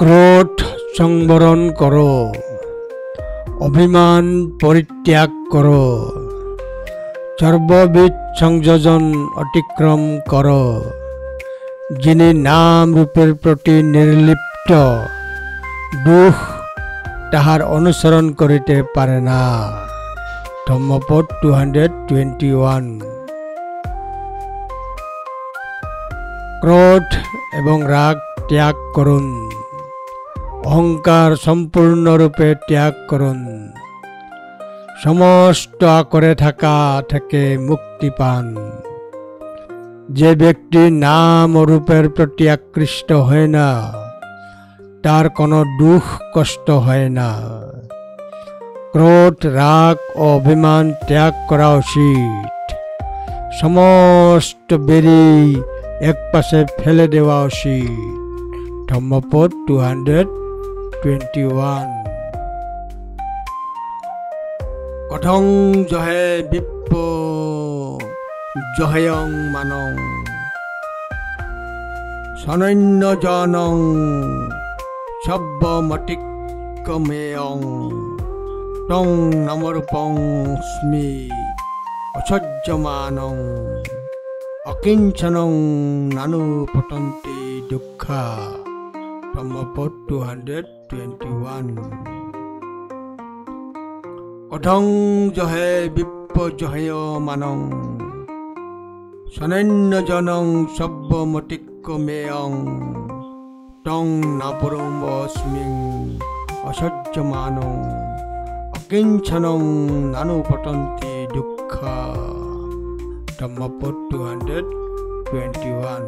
ক্রোধ সংবরণ করো, অভিমান পরিত্যাগ করো, সর্ববিধ সংযোজন অতিক্রম করো। যিনি নাম রূপের প্রতি নির্লিপ্ত, দুঃখ তাহার অনুসরণ করিতে পারে না। ধম্মপদ 221। ক্রোধ এবং রাগ ত্যাগ করুন, অহংকার সম্পূর্ণরূপে ত্যাগ করুন, সমস্ত আকরে থাকা থেকে মুক্তি পান। যে ব্যক্তি নাম ও রূপের প্রতি আকৃষ্ট হয় না, তার কোনো দুঃখ কষ্ট হয় না। ক্রোধ রাগ ও অভিমান ত্যাগ করা উচিত, সমস্ত বেরি এক পাশে ফেলে দেওয়া উচিত। ধম্মপদ 221। কথং জহে বিপ্প জহয়ং মানং সনন্য জনং সব্যমতিক্কমেয়ং তং নমরূপং স্মি অসহ্যমানং অকিঞ্চনং নানু পতন্তি দুঃখা। ধম্মপদ 221। কথং জহে বিপ্পজহয় মানং সনন্য জনং সব্যমতিক্কমেয়ং তং নপরমস্মিং অসহ্যমানং অকিঞ্চনং নানু পতন্তি দুঃখা। ধম্মপদ 221।